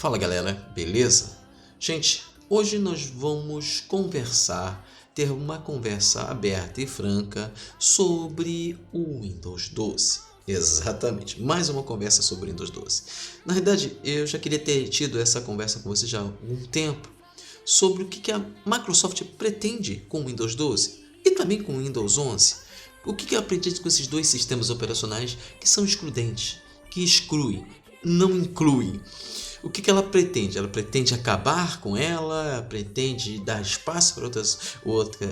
Fala galera, beleza? Gente, hoje nós vamos ter uma conversa aberta e franca sobre o Windows 12. Exatamente, mais uma conversa sobre o Windows 12. Na verdade, eu já queria ter tido essa conversa com você já há algum tempo sobre o que a Microsoft pretende com o Windows 12 e também com o Windows 11. O que ela pretende com esses dois sistemas operacionais que são excludentes, que excluem, não incluem. O que ela pretende? Ela pretende acabar com ela? Pretende dar espaço para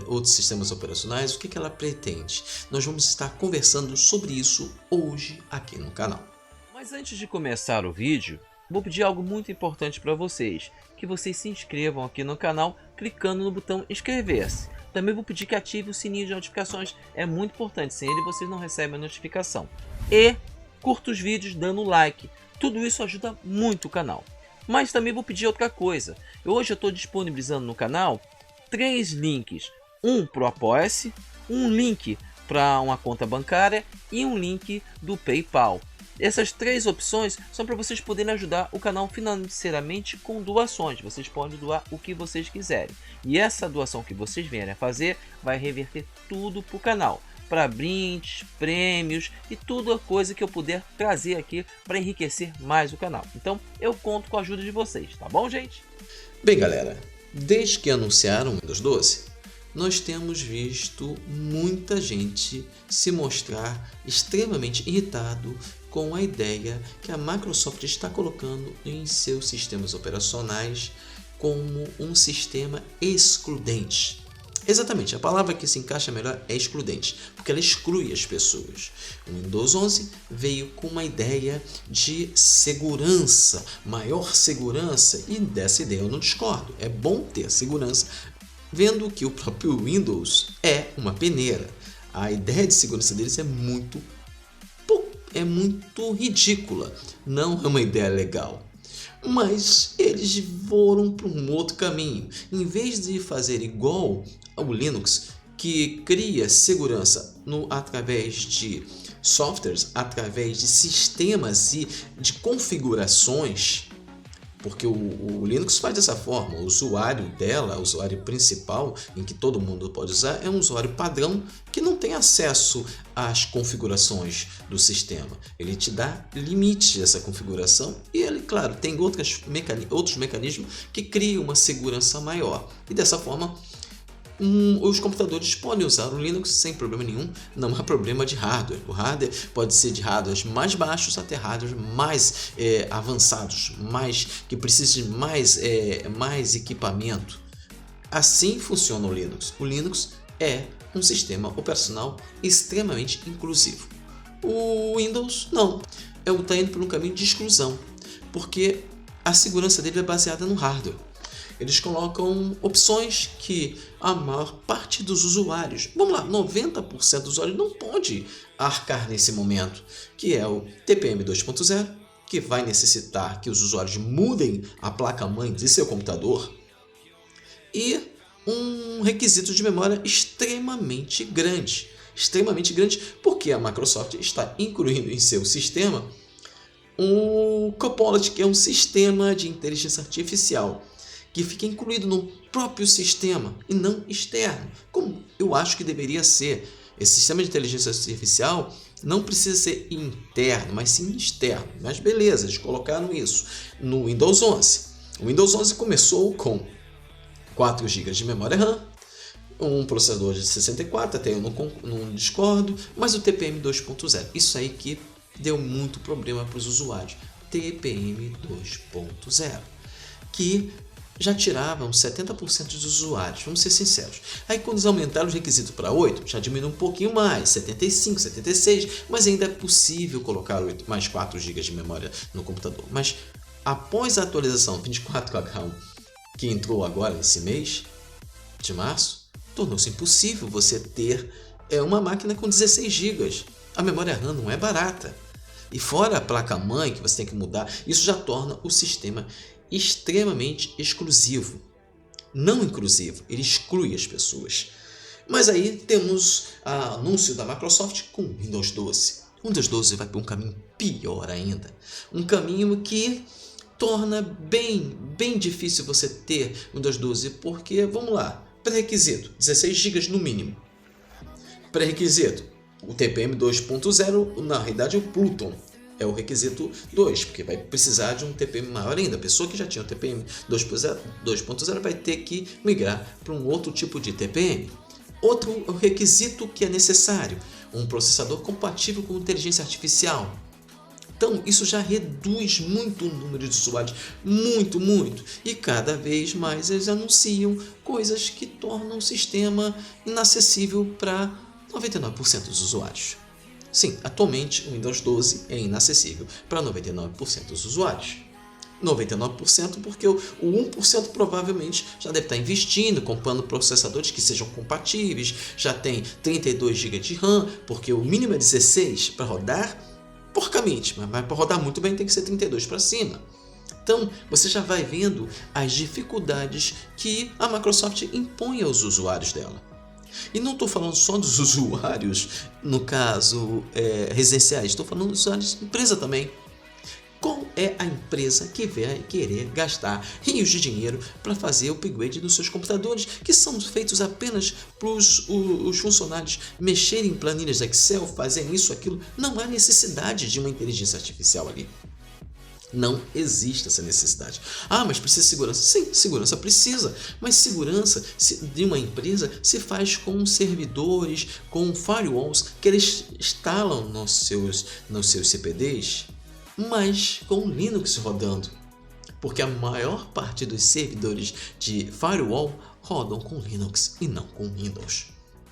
outros sistemas operacionais? O que ela pretende? Nós vamos estar conversando sobre isso hoje aqui no canal. Mas antes de começar o vídeo, vou pedir algo muito importante para vocês, que vocês se inscrevam aqui no canal clicando no botão inscrever-se. Também vou pedir que ative o sininho de notificações, é muito importante, sem ele vocês não recebem a notificação. E curta os vídeos dando like, tudo isso ajuda muito o canal. Mas também vou pedir outra coisa, hoje eu estou disponibilizando no canal 3 links, um para o Apoia-se, um link para uma conta bancária e um link do PayPal. Essas 3 opções são para vocês poderem ajudar o canal financeiramente com doações. Vocês podem doar o que vocês quiserem. E essa doação que vocês vierem a fazer vai reverter tudo para o canal. Para brindes, prêmios e toda coisa que eu puder trazer aqui para enriquecer mais o canal. Então eu conto com a ajuda de vocês, tá bom, gente? Bem galera, desde que anunciaram o Windows 12, nós temos visto muita gente se mostrar extremamente irritado com a ideia que a Microsoft está colocando em seus sistemas operacionais como um sistema excludente. Exatamente, a palavra que se encaixa melhor é excludente, porque ela exclui as pessoas. O Windows 11 veio com uma ideia de segurança, maior segurança, e dessa ideia eu não discordo. É bom ter segurança, vendo que o próprio Windows é uma peneira. A ideia de segurança deles é muito ridícula, não é uma ideia legal. Mas eles foram para um outro caminho. Em vez de fazer igual ao Linux, que cria segurança através de softwares, através de sistemas e de configurações, porque o Linux faz dessa forma. O usuário dela, o usuário principal, em que todo mundo pode usar, é um usuário padrão que não tem acesso às configurações do sistema. Ele te dá limites dessa configuração e ele, claro, tem outros mecanismos que criam uma segurança maior. E dessa forma, os computadores podem usar o Linux sem problema nenhum, não há problema de hardware. O hardware pode ser de hardwares mais baixos até hardwares mais avançados, que precisem de mais equipamento. Assim funciona o Linux. O Linux é um sistema operacional extremamente inclusivo. O Windows não, está indo por um caminho de exclusão, porque a segurança dele é baseada no hardware. Eles colocam opções que a maior parte dos usuários, vamos lá, 90% dos usuários não pode arcar nesse momento, que é o TPM 2.0, que vai necessitar que os usuários mudem a placa-mãe de seu computador, e um requisito de memória extremamente grande, porque a Microsoft está incluindo em seu sistema o Copilot, que é um sistema de inteligência artificial, que fica incluído no próprio sistema e não externo, como eu acho que deveria ser. Esse sistema de inteligência artificial não precisa ser interno, mas sim externo. Mas beleza, eles colocaram isso no Windows 11. O Windows 11 começou com 4 GB de memória RAM, um processador de 64, até eu não discordo, mas o TPM 2.0. Isso aí que deu muito problema para os usuários. TPM 2.0, que já tiravam 70% dos usuários, vamos ser sinceros. Aí quando eles aumentaram os requisitos para 8, já diminuiu um pouquinho mais, 75, 76, mas ainda é possível colocar mais 4 GB de memória no computador. Mas após a atualização 24H1, que entrou agora nesse mês de março, tornou-se impossível você ter uma máquina com 16 GB. A memória RAM não é barata. E fora a placa-mãe que você tem que mudar, isso já torna o sistema extremamente exclusivo, não inclusivo, ele exclui as pessoas. Mas aí temos o anúncio da Microsoft com o Windows 12. O Windows 12 vai para um caminho pior ainda, um caminho que torna bem difícil você ter Windows 12, porque, vamos lá, pré-requisito, 16 GB no mínimo. Pré-requisito, o TPM 2.0, na realidade o Pluton é o requisito 2, porque vai precisar de um TPM maior ainda. A pessoa que já tinha o TPM 2.0 vai ter que migrar para um outro tipo de TPM. Outro requisito que é necessário, um processador compatível com inteligência artificial. Então, isso já reduz muito o número de usuários, muito. E cada vez mais eles anunciam coisas que tornam o sistema inacessível para 99% dos usuários. Sim, atualmente o Windows 12 é inacessível para 99% dos usuários. 99% porque o 1% provavelmente já deve estar investindo, comprando processadores que sejam compatíveis, já tem 32 GB de RAM, porque o mínimo é 16 para rodar porcamente, mas para rodar muito bem tem que ser 32 para cima. Então, você já vai vendo as dificuldades que a Microsoft impõe aos usuários dela. E não estou falando só dos usuários, no caso, residenciais, estou falando dos usuários de empresa também. Qual é a empresa que vai querer gastar rios de dinheiro para fazer o upgrade dos seus computadores, que são feitos apenas para os funcionários mexerem em planilhas Excel, fazerem isso, aquilo? Não há necessidade de uma inteligência artificial ali. Não existe essa necessidade. Ah, mas precisa de segurança? Sim, segurança precisa, mas segurança de uma empresa se faz com servidores, com firewalls que eles instalam nos seus CPDs, mas com Linux rodando. Porque a maior parte dos servidores de firewall rodam com Linux e não com Windows.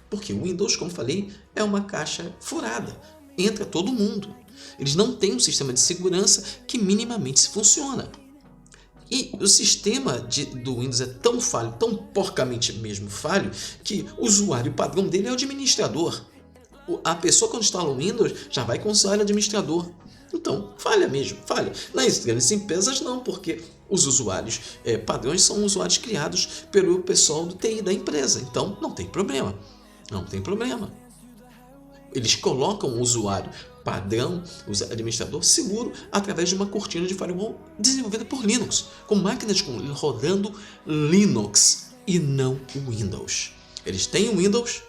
Porque o Windows, como falei, é uma caixa furada. Entra todo mundo. Eles não têm um sistema de segurança que minimamente funciona. E o sistema do Windows é tão falho, tão porcamente mesmo falho, que o usuário padrão dele é o administrador. A pessoa, quando instala o Windows, já vai com o usuário administrador. Então, falha mesmo, falha. Nas grandes empresas não, porque os usuários padrões são usuários criados pelo pessoal do TI da empresa. Então, não tem problema. Não tem problema. Eles colocam o usuário padrão, o administrador seguro, através de uma cortina de firewall desenvolvida por Linux, com máquinas rodando Linux e não o Windows. Eles têm o Windows,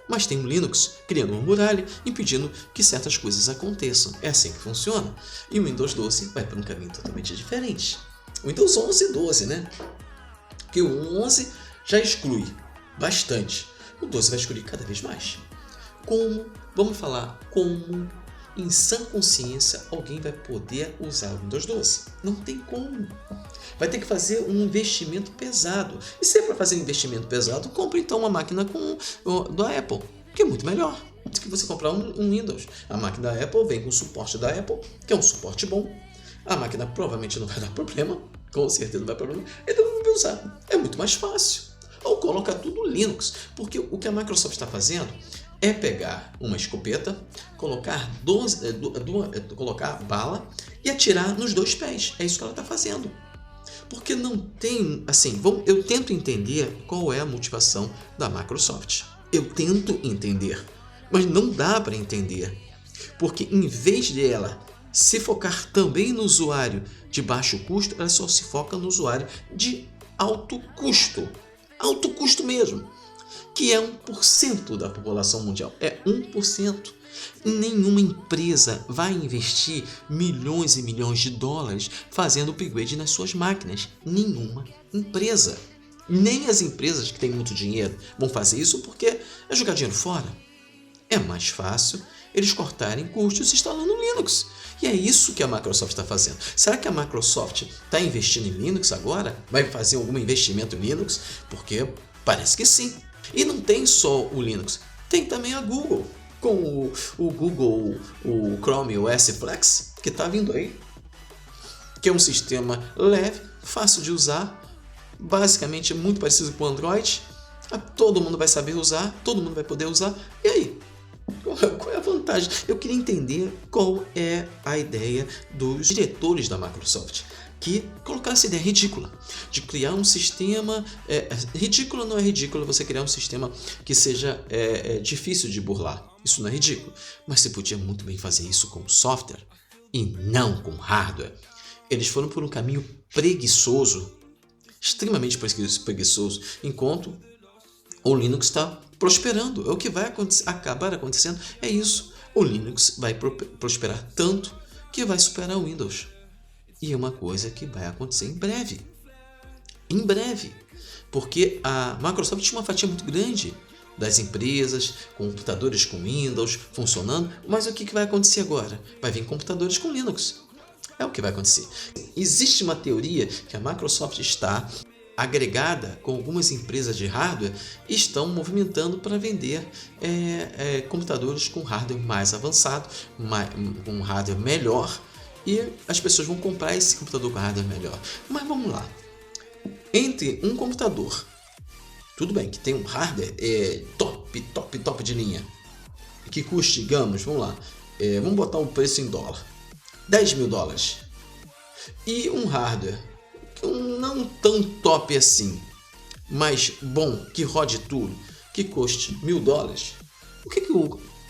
mas tem o Linux criando uma muralha, impedindo que certas coisas aconteçam. É assim que funciona. E o Windows 12 vai para um caminho totalmente diferente. O Windows 11 e 12, né? Porque o 11 já exclui bastante. O 12 vai excluir cada vez mais. Vamos falar como, em sã consciência, alguém vai poder usar o Windows 12. Não tem como. Vai ter que fazer um investimento pesado. E se é para fazer um investimento pesado, compre então uma máquina da Apple, que é muito melhor do que você comprar um Windows. A máquina da Apple vem com o suporte da Apple, que é um suporte bom. A máquina provavelmente não vai dar problema, com certeza não vai dar problema, então não vai usar. É muito mais fácil. Ou colocar tudo Linux, porque o que a Microsoft está fazendo é pegar uma escopeta, colocar bala e atirar nos dois pés. É isso que ela está fazendo. Porque não tem, assim, eu tento entender qual é a motivação da Microsoft. Eu tento entender, mas não dá para entender. Porque em vez de ela se focar também no usuário de baixo custo, ela só se foca no usuário de alto custo. Alto custo mesmo. Que é 1% da população mundial. É 1%. Nenhuma empresa vai investir milhões e milhões de dólares fazendo upgrade nas suas máquinas. Nenhuma empresa. Nem as empresas que têm muito dinheiro vão fazer isso porque é jogar dinheiro fora. É mais fácil eles cortarem custos instalando Linux. E é isso que a Microsoft está fazendo. Será que a Microsoft está investindo em Linux agora? Vai fazer algum investimento em Linux? Porque parece que sim. E não tem só o Linux, tem também a Google, com o Google, o Chrome OS Flex, que está vindo aí, que é um sistema leve, fácil de usar, basicamente muito parecido com o Android, todo mundo vai saber usar, todo mundo vai poder usar, e aí? Qual é a vantagem? Eu queria entender qual é a ideia dos diretores da Microsoft, que colocaram essa ideia ridícula de criar um sistema. Ridículo não é ridículo você criar um sistema que seja difícil de burlar. Isso não é ridículo. Mas você podia muito bem fazer isso com software e não com hardware. Eles foram por um caminho preguiçoso, extremamente preguiçoso, enquanto o Linux está prosperando. É o que vai acabar acontecendo, é isso. O Linux vai prosperar tanto que vai superar o Windows. E é uma coisa que vai acontecer em breve. Em breve. Porque a Microsoft tinha uma fatia muito grande das empresas, computadores com Windows funcionando, mas o que vai acontecer agora? Vai vir computadores com Linux. É o que vai acontecer. Existe uma teoria que a Microsoft está agregada com algumas empresas de hardware e estão movimentando para vender computadores com hardware mais avançado, com hardware melhor, e as pessoas vão comprar esse computador com hardware melhor. Mas vamos lá. Entre um computador, tudo bem que tem um hardware top de linha, que custe, digamos, vamos lá, vamos botar um preço em dólar, $10.000, e um hardware não tão top assim, mas bom, que rode tudo, que custe $1.000, o que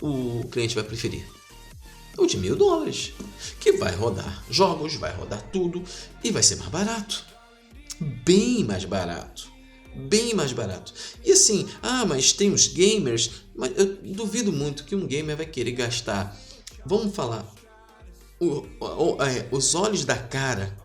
o cliente vai preferir? O de $1.000, que vai rodar jogos, vai rodar tudo e vai ser mais barato, bem mais barato. Bem mais barato. E assim, mas tem os gamers, mas eu duvido muito que um gamer vai querer gastar, vamos falar, os olhos da cara,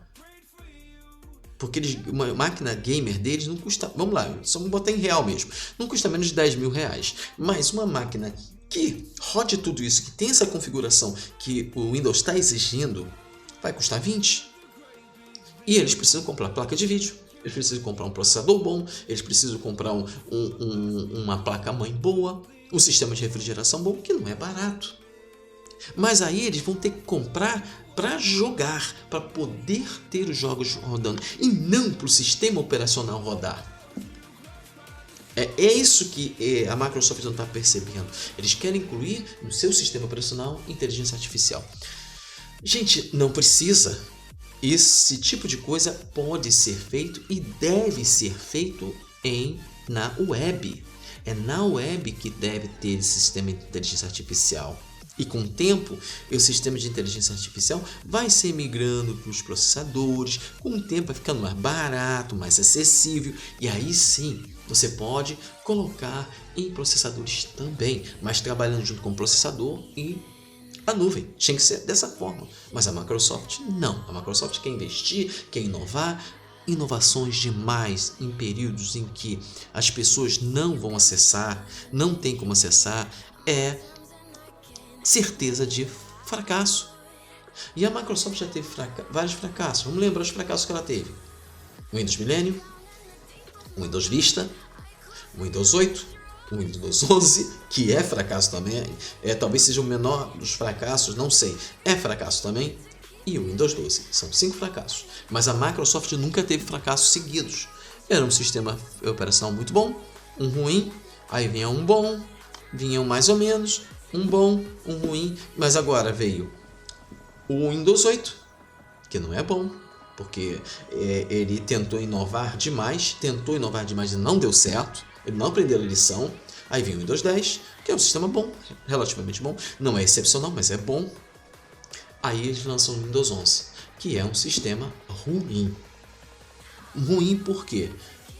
porque uma máquina gamer deles não custa, vamos lá, só vamos botar em real mesmo, não custa menos de R$10.000, mas uma máquina que rode tudo isso, que tem essa configuração que o Windows está exigindo, vai custar 20. E eles precisam comprar placa de vídeo, eles precisam comprar um processador bom, eles precisam comprar uma placa-mãe boa, um sistema de refrigeração bom, que não é barato. Mas aí eles vão ter que comprar para jogar, para poder ter os jogos rodando, e não para o sistema operacional rodar. É isso que a Microsoft não está percebendo. Eles querem incluir no seu sistema operacional inteligência artificial. Gente, não precisa. Esse tipo de coisa pode ser feito e deve ser feito na web. É na web que deve ter esse sistema de inteligência artificial. E com o tempo, o sistema de inteligência artificial vai ser migrando para os processadores. Com o tempo vai ficando mais barato, mais acessível. E aí sim, você pode colocar em processadores também, mas trabalhando junto com o processador e a nuvem. Tinha que ser dessa forma. Mas a Microsoft não. A Microsoft quer investir, quer inovar. Inovações demais em períodos em que as pessoas não vão acessar, não tem como acessar, é certeza de fracasso. E a Microsoft já teve vários fracassos. Vamos lembrar os fracassos que ela teve. O Windows Millennium, o Windows Vista, o Windows 8, o Windows 11, que é fracasso também, talvez seja o menor dos fracassos, não sei, é fracasso também, e o Windows 12. São 5 fracassos. Mas a Microsoft nunca teve fracassos seguidos. Era um sistema operacional muito bom, um ruim, aí vinha um bom, vinha um mais ou menos, um bom, um ruim, mas agora veio o Windows 8, que não é bom, porque ele tentou inovar demais e não deu certo, ele não aprendeu a lição. Aí vem o Windows 10, que é um sistema bom, relativamente bom, não é excepcional, mas é bom. Aí eles lançam o Windows 11, que é um sistema ruim. Ruim por quê?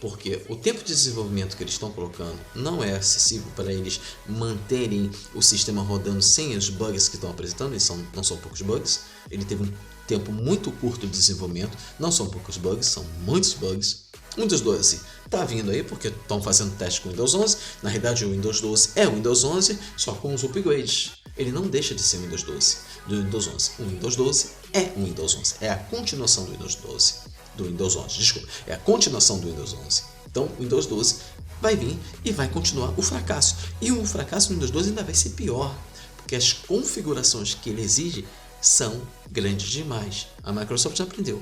Porque o tempo de desenvolvimento que eles estão colocando não é acessível para eles manterem o sistema rodando sem os bugs que estão apresentando. Não são poucos bugs. Ele teve um tempo muito curto de desenvolvimento. Não são poucos bugs, são muitos bugs. O Windows 12 está vindo aí porque estão fazendo teste com o Windows 11. Na realidade, o Windows 12 é o Windows 11, só com os upgrades. Ele não deixa de ser o Windows 12 do Windows 11. O Windows 12 é o Windows 11. É a continuação do Windows 12. Do Windows 11, desculpa. É a continuação do Windows 11. Então, o Windows 12 vai vir e vai continuar o fracasso. E o fracasso do Windows 12 ainda vai ser pior, porque as configurações que ele exige são grandes demais. A Microsoft já aprendeu.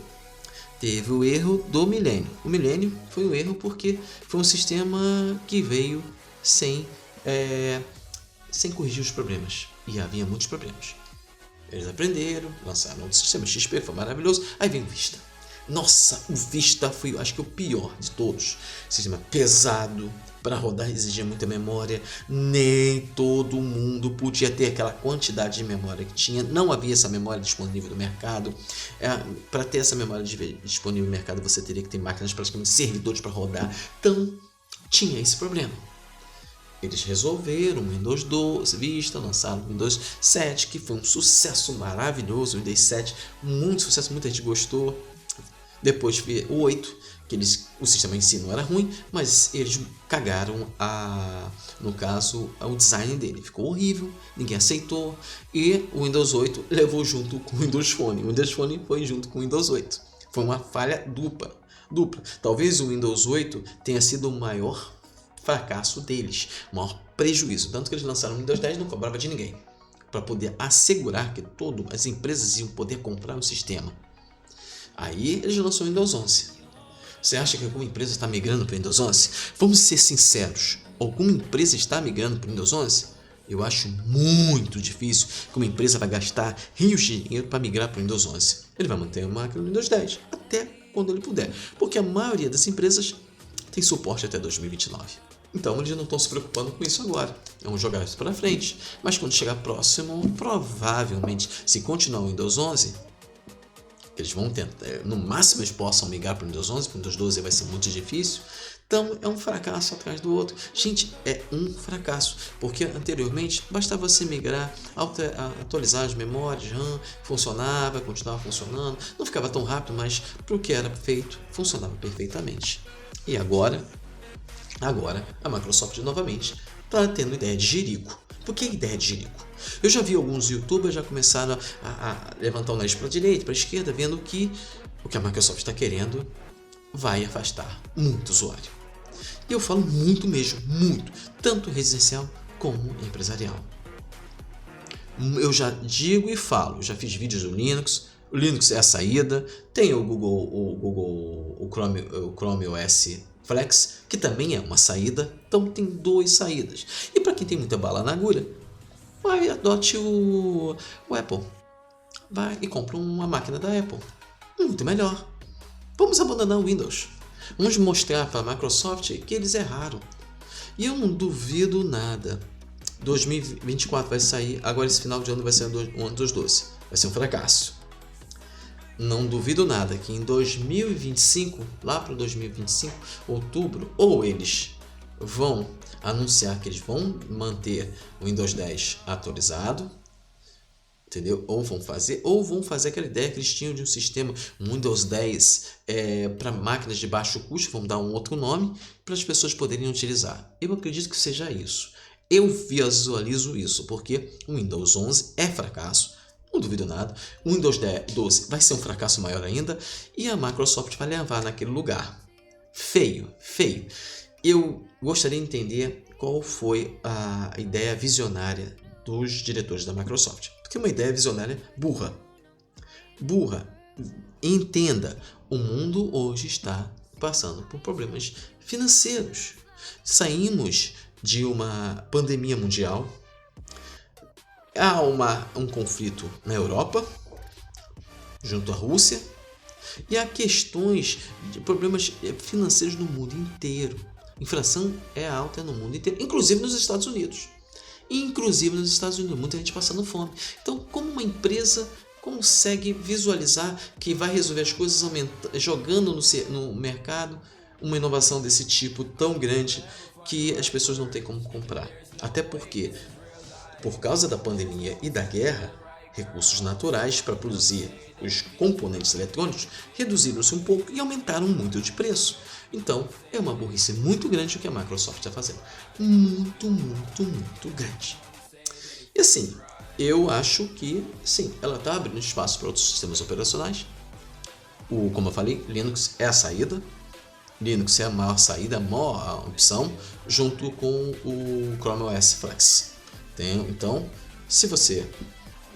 Teve o erro do Millennium. O Millennium foi um erro porque foi um sistema que veio sem corrigir os problemas. E havia muitos problemas. Eles aprenderam, lançaram outro sistema, XP, foi maravilhoso. Aí vem o Vista. Nossa, o Vista foi, acho que, o pior de todos. Sistema pesado, para rodar exigia muita memória, nem todo mundo podia ter aquela quantidade de memória que tinha, não havia essa memória disponível no mercado. Para ter essa memória disponível no mercado, você teria que ter máquinas, praticamente servidores para rodar, então tinha esse problema. Eles resolveram o Windows 12 Vista, lançaram o Windows 7, que foi um sucesso maravilhoso, o Windows 7, muito sucesso, muita gente gostou. Depois veio o 8, que o sistema em si não era ruim, mas eles cagaram no caso, o design dele. Ficou horrível, ninguém aceitou, e o Windows 8 levou junto com o Windows Phone. O Windows Phone foi junto com o Windows 8. Foi uma falha dupla. Talvez o Windows 8 tenha sido o maior fracasso deles, o maior prejuízo. Tanto que eles lançaram o Windows 10 e não cobrava de ninguém, para poder assegurar que todas as empresas iam poder comprar o sistema. Aí eles lançaram o Windows 11. Você acha que alguma empresa está migrando para o Windows 11? Vamos ser sinceros, alguma empresa está migrando para o Windows 11? Eu acho muito difícil que uma empresa vai gastar rios de dinheiro para migrar para o Windows 11. Ele vai manter a máquina no Windows 10, até quando ele puder, porque a maioria das empresas tem suporte até 2029. Então eles não estão se preocupando com isso agora. Vamos jogar isso para frente. Mas quando chegar próximo, provavelmente, se continuar o Windows 11, eles vão tentar, no máximo eles possam migrar para o Windows 11, para o Windows 12 vai ser muito difícil. Então é um fracasso atrás do outro. Gente, é um fracasso, porque anteriormente bastava você migrar, atualizar as memórias, RAM, funcionava, continuava funcionando, não ficava tão rápido, mas para o que era feito, funcionava perfeitamente. E agora a Microsoft novamente está tendo ideia de jirico. Por que ideia de jirico? Eu já vi alguns youtubers já começaram a levantar o nariz para a direita, para a esquerda, vendo que o que a Microsoft está querendo vai afastar muito usuário. E eu falo muito mesmo, muito, tanto residencial como empresarial. Eu já digo e falo, já fiz vídeos do Linux. O Linux é a saída, tem o Chrome OS Flex, que também é uma saída, então tem duas saídas. E para quem tem muita bala na agulha, vai adote o Apple. Vai e compra uma máquina da Apple. Muito melhor. Vamos abandonar o Windows. Vamos mostrar para a Microsoft que eles erraram. E eu não duvido nada. 2024 vai sair, agora esse final de ano vai ser o Windows 12. Vai ser um fracasso. Não duvido nada que em 2025, lá para 2025, outubro, ou eles vão anunciar que eles vão manter o Windows 10 atualizado, entendeu? Ou vão fazer aquela ideia que eles tinham de um sistema Windows 10 para máquinas de baixo custo, vão dar um outro nome para as pessoas poderem utilizar. Eu acredito que seja isso. Eu visualizo isso, porque o Windows 11 é fracasso. Não duvido nada. O Windows 12 vai ser um fracasso maior ainda e a Microsoft vai levar naquele lugar. Feio. Eu gostaria de entender qual foi a ideia visionária dos diretores da Microsoft. Porque é uma ideia visionária burra. Entenda, o mundo hoje está passando por problemas financeiros. Saímos de uma pandemia mundial. Há um conflito na Europa, junto à Rússia, e há questões de problemas financeiros no mundo inteiro. A inflação é alta no mundo inteiro, inclusive nos Estados Unidos. Muita gente passando fome. Então, como uma empresa consegue visualizar que vai resolver as coisas jogando no mercado uma inovação desse tipo tão grande que as pessoas não têm como comprar? Até porque, por causa da pandemia e da guerra, recursos naturais para produzir os componentes eletrônicos reduziram-se um pouco e aumentaram muito de preço. Então, é uma burrice muito grande o que a Microsoft está fazendo. Muito grande. E assim, eu acho que, sim, ela está abrindo espaço para outros sistemas operacionais. Como eu falei, Linux é a saída. Linux é a maior saída, a maior opção, junto com o Chrome OS Flex. Então, se você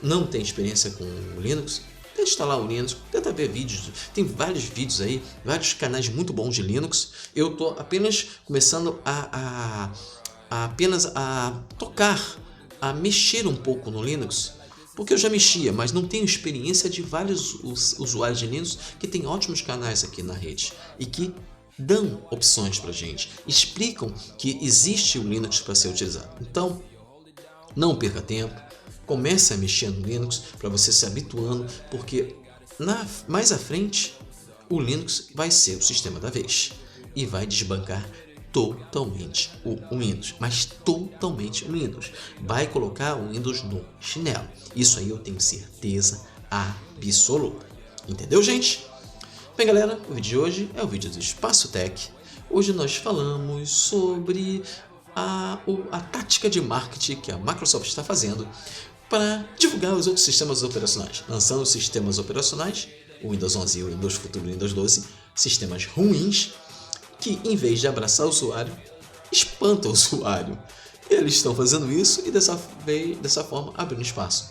não tem experiência com o Linux, tenta instalar o Linux, tenta ver vídeos. Tem vários vídeos aí, vários canais muito bons de Linux. Eu estou apenas começando a tocar, a mexer um pouco no Linux, porque eu já mexia, mas não tenho experiência de vários usuários de Linux que têm ótimos canais aqui na rede e que dão opções para a gente, explicam que existe o Linux para ser utilizado. Então, não perca tempo, comece a mexer no Linux para você se habituando, porque mais à frente o Linux vai ser o sistema da vez e vai desbancar totalmente o Windows, mas totalmente o Windows. Vai colocar o Windows no chinelo. Isso aí eu tenho certeza absoluta. Entendeu, gente? Bem, galera, o vídeo de hoje é o vídeo do Espaço Tech. Hoje nós falamos sobre a tática de marketing que a Microsoft está fazendo para divulgar os outros sistemas operacionais, lançando sistemas operacionais, o Windows 11 e o Windows Futuro Windows 12, sistemas ruins que, em vez de abraçar o usuário, espanta o usuário. Eles estão fazendo isso e dessa forma abrindo espaço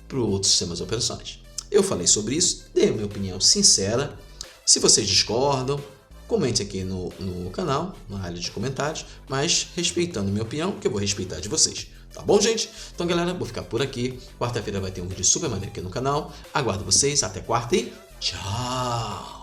para outros sistemas operacionais. Eu falei sobre isso, dei a minha opinião sincera. Se vocês discordam, comente aqui no canal, na área de comentários, mas respeitando a minha opinião, que eu vou respeitar de vocês. Tá bom, gente? Então, galera, vou ficar por aqui. Quarta-feira vai ter um vídeo super maneiro aqui no canal. Aguardo vocês. Até quarta e tchau!